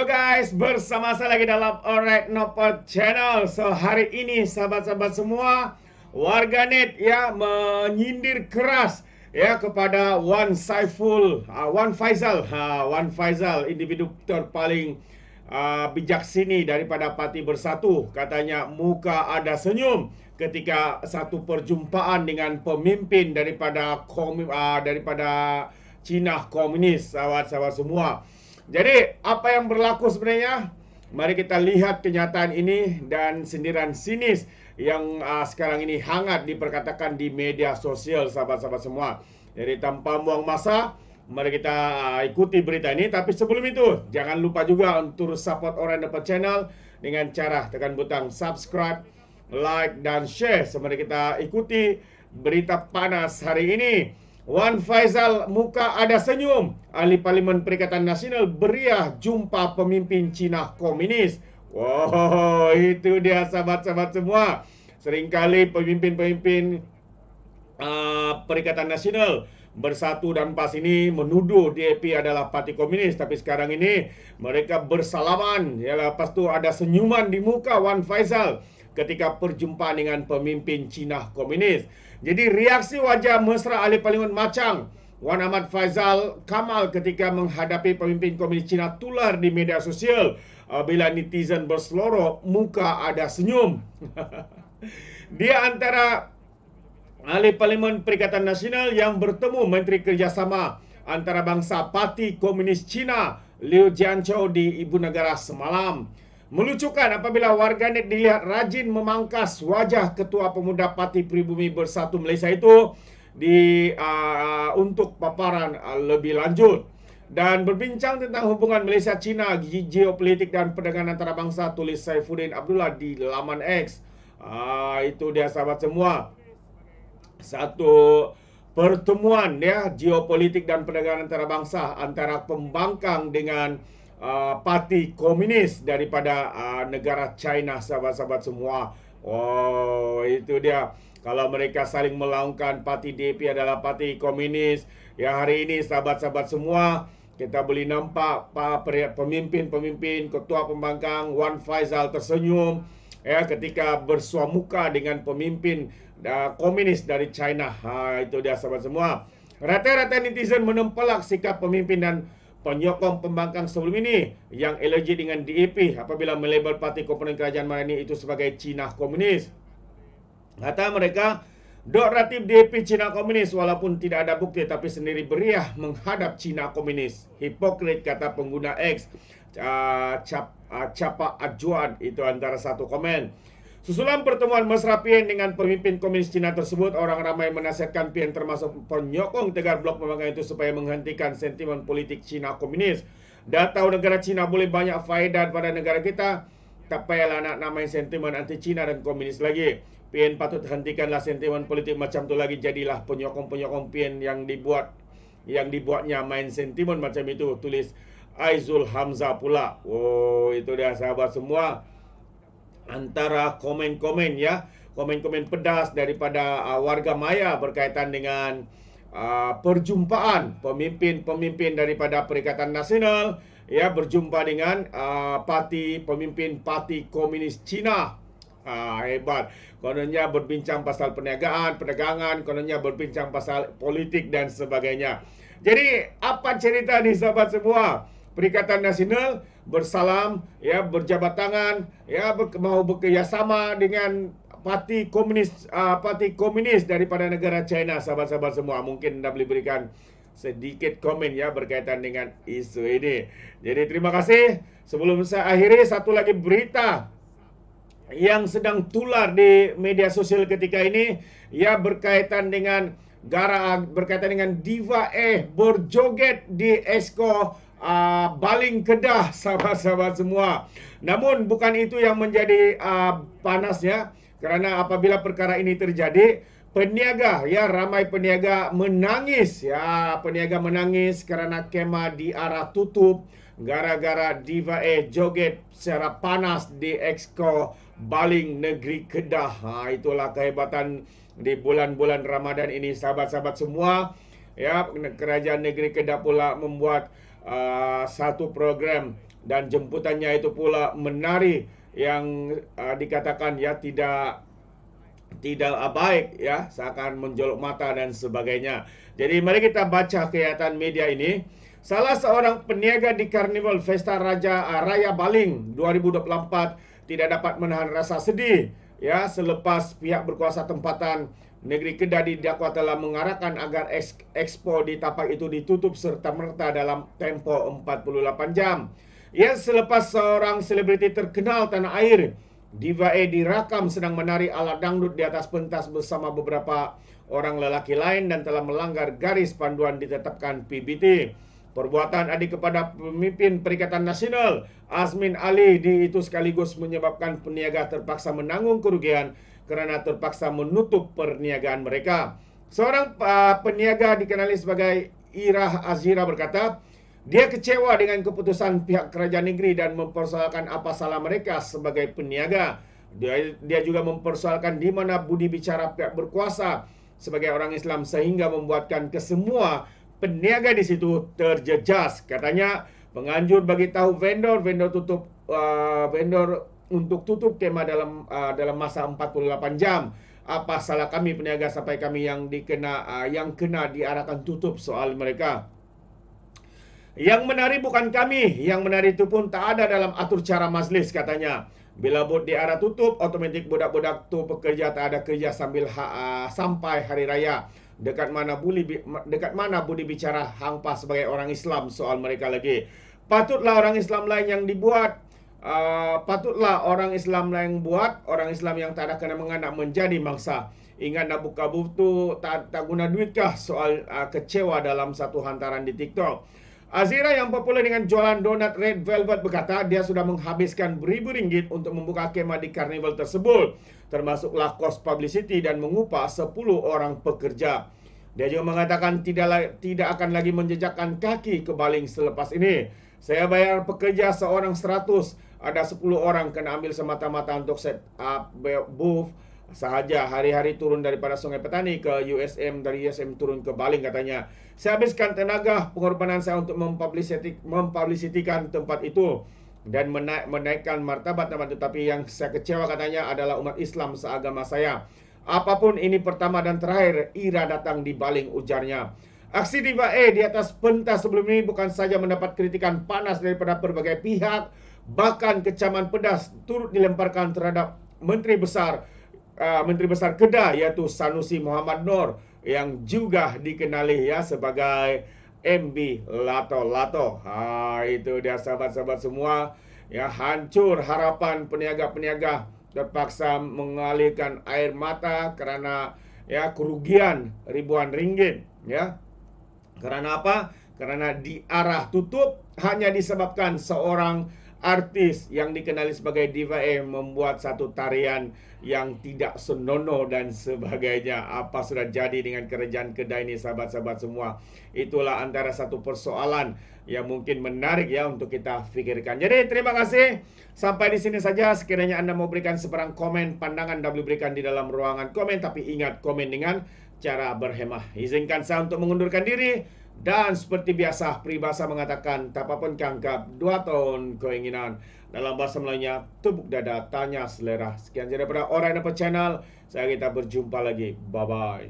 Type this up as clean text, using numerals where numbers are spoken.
Halo guys, bersama saya lagi dalam Alright Nopal Channel. So hari ini sahabat-sahabat semua, warganet ya menyindir keras ya kepada Wan Faizal, individu terpaling bijaksini daripada Parti Bersatu. Katanya muka ada senyum ketika satu perjumpaan dengan pemimpin daripada Cina Komunis, sahabat-sahabat semua. Jadi, apa yang berlaku sebenarnya? Mari kita lihat kenyataan ini dan sindiran sinis yang sekarang ini hangat diperkatakan di media sosial, sahabat-sahabat semua. Jadi, tanpa buang masa, mari kita ikuti berita ini. Tapi sebelum itu, jangan lupa juga untuk support Orang Dapat Channel dengan cara tekan butang subscribe, like, dan share. So, mari kita ikuti berita panas hari ini. Wan Faizal muka ada senyum. Ahli Parlimen Perikatan Nasional beriah jumpa pemimpin Cina Komunis. Wow, itu dia sahabat-sahabat semua. Seringkali pemimpin-pemimpin Perikatan Nasional Bersatu dan PAS ini menuduh DAP adalah parti komunis. Tapi sekarang ini mereka bersalaman. Ya, lepas tu ada senyuman di muka Wan Faizal ketika perjumpaan dengan pemimpin Cina Komunis. Jadi reaksi wajah mesra ahli parlimen Machang Wan Ahmad Faizal Kamal ketika menghadapi pemimpin komunis Cina tular di media sosial. Bila netizen berseloroh, muka ada senyum. Dia antara ahli parlimen Perikatan Nasional yang bertemu Menteri Kerjasama Antarabangsa Parti Komunis Cina Liu Jianchou di Ibu Negara semalam. Melucukan apabila warganet dilihat rajin memangkas wajah Ketua Pemuda Parti Pribumi Bersatu Malaysia itu untuk paparan lebih lanjut. Dan berbincang tentang hubungan Malaysia-China, geopolitik dan perdagangan antarabangsa, tulis Saifuddin Abdullah di laman X. Itu dia sahabat semua. Satu pertemuan ya geopolitik dan perdagangan antarabangsa antara pembangkang dengan parti komunis daripada negara China, sahabat-sahabat semua. Oh, itu dia. Kalau mereka saling melaungkan parti DAP adalah parti komunis. Ya, hari ini sahabat-sahabat semua, kita boleh nampak pemimpin-pemimpin ketua pembangkang Wan Faizal tersenyum ya ketika bersuamuka dengan pemimpin komunis dari China. Itu dia sahabat semua. Rata-rata netizen menempelak sikap pemimpin dan penyokong pembangkang sebelum ini yang allergi dengan DAP apabila melabel parti komponen kerajaan Marani itu sebagai Cina Komunis. Kata mereka, doratif DAP Cina Komunis walaupun tidak ada bukti tapi sendiri beriah menghadap Cina Komunis. Hipokrit, kata pengguna X. Capa Ajuan, itu antara satu komen. Susulan pertemuan mesra PN dengan pemimpin komunis Cina tersebut, orang ramai menasihatkan PN termasuk penyokong tegar blok pembangkang itu supaya menghentikan sentimen politik Cina Komunis. Dah tahu negara Cina boleh banyak faedah pada negara kita, tak payahlah nak namain sentimen anti Cina dan komunis lagi. PN patut hentikanlah sentimen politik macam tu lagi, jadilah penyokong-penyokong PN yang dibuatnya main sentimen macam itu, tulis Aizul Hamzah pula. Oh, itu dia sahabat semua. Antara komen-komen ya, komen-komen pedas daripada warga maya berkaitan dengan perjumpaan pemimpin-pemimpin daripada Perikatan Nasional ya berjumpa dengan pemimpin Parti Komunis Cina. Hebat. Kononnya berbincang pasal perniagaan, perdagangan, kononnya berbincang pasal politik dan sebagainya. Jadi apa cerita ni sahabat semua? Perikatan Nasional bersalam ya, berjabat tangan ya, mahu bekerjasama dengan parti komunis daripada negara China, sahabat-sahabat semua. Mungkin anda boleh berikan sedikit komen ya berkaitan dengan isu ini. Jadi terima kasih. Sebelum saya akhiri, satu lagi berita yang sedang tular di media sosial ketika ini ya berkaitan dengan Diva berjoget di Exco Baling Kedah, sahabat-sahabat semua. Namun bukan itu yang menjadi panasnya, kerana apabila perkara ini terjadi, peniaga ya, ramai peniaga menangis ya, peniaga menangis kerana kemah diarah tutup gara-gara Diva joget secara panas di Exco Baling Negeri Kedah. Itulah kehebatan di bulan-bulan Ramadan ini, sahabat-sahabat semua. Ya, Kerajaan Negeri Kedah pula membuat satu program dan jemputannya itu pula menari yang dikatakan ya tidak baik ya, seakan menjolok mata dan sebagainya. Jadi mari kita baca kenyataan media ini. Salah seorang peniaga di Karnival Pesta Raya Baling 2024 tidak dapat menahan rasa sedih ya selepas pihak berkuasa tempatan negeri Kedah didakwa telah mengarahkan agar expo di tapak itu ditutup serta-merta dalam tempo 48 jam. Ya, selepas seorang selebriti terkenal tanah air, Diva A, dirakam sedang menari alat dangdut di atas pentas bersama beberapa orang lelaki lain dan telah melanggar garis panduan ditetapkan PBT. Perbuatan adik kepada pemimpin Perikatan Nasional Azmin Ali itu sekaligus menyebabkan peniaga terpaksa menanggung kerugian kerana terpaksa menutup perniagaan mereka. Seorang peniaga dikenali sebagai Irah Azira berkata, dia kecewa dengan keputusan pihak kerajaan negeri dan mempersoalkan apa salah mereka sebagai peniaga. Dia juga mempersoalkan di mana budi bicara pihak berkuasa sebagai orang Islam sehingga membuatkan kesemua peniaga di situ terjejas. Katanya penganjur bagi tahu vendor untuk tutup kemah dalam masa 48 jam. Apa salah kami peniaga sampai kami yang kena diarahkan tutup soal mereka. Yang menari bukan kami, yang menari itu pun tak ada dalam atur cara majlis katanya. Bila bot diarah tutup, otomatik budak-budak tu pekerja tak ada kerja sampai hari raya. Dekat mana budi bicara hangpa sebagai orang Islam soal mereka lagi. Patutlah orang Islam lain yang buat, orang Islam yang tak ada kena mengena menjadi mangsa. Ingat nak buka buku tak guna duitkah soal kecewa dalam satu hantaran di TikTok. Azira yang popular dengan jualan donat Red Velvet berkata dia sudah menghabiskan beribu ringgit untuk membuka kemah di karnival tersebut, termasuklah kos publicity dan mengupah 10 orang pekerja. Dia juga mengatakan tidak akan lagi menjejakkan kaki ke Baling selepas ini. Saya bayar pekerja seorang 100, ada 10 orang kena ambil semata-mata untuk set up booth sahaja. Hari-hari turun daripada Sungai Petani ke USM, dari USM turun ke Baling katanya. Saya habiskan tenaga pengorbanan saya untuk mempublisitikan tempat itu dan menaikkan martabat tempat itu. Tapi yang saya kecewa katanya adalah umat Islam seagama saya. Apapun ini pertama dan terakhir Ira datang di Baling, ujarnya. Aksi Diva A di atas pentas sebelum ini bukan saja mendapat kritikan panas daripada berbagai pihak, bahkan kecaman pedas turut dilemparkan terhadap Menteri Besar Kedah, iaitu Sanusi Muhammad Noor, yang juga dikenali ya sebagai MB Lato-Lato. Itu dia sahabat-sahabat semua. Ya, hancur harapan peniaga-peniaga, terpaksa mengalirkan air mata kerana ya kerugian ribuan ringgit ya. Kerana apa? Kerana diarah tutup hanya disebabkan seorang artis yang dikenali sebagai Diva A membuat satu tarian yang tidak senonoh dan sebagainya. Apa sudah jadi dengan kerajaan Kedah ini, sahabat-sahabat semua? Itulah antara satu persoalan yang mungkin menarik ya untuk kita fikirkan. Jadi terima kasih. Sampai di sini saja. Sekiranya Anda mau berikan sebarang komen, pandangan, boleh berikan di dalam ruangan komen. Tapi ingat, komen dengan cara berhemah. Izinkan saya untuk mengundurkan diri. Dan seperti biasa, peribahasa mengatakan, tak apa pun kangkap 2 tahun keinginan. Dalam bahasa Melayunya, tepuk dada, tanya selera. Sekian daripada Alright Nampak Channel. Saya kita berjumpa lagi. Bye-bye.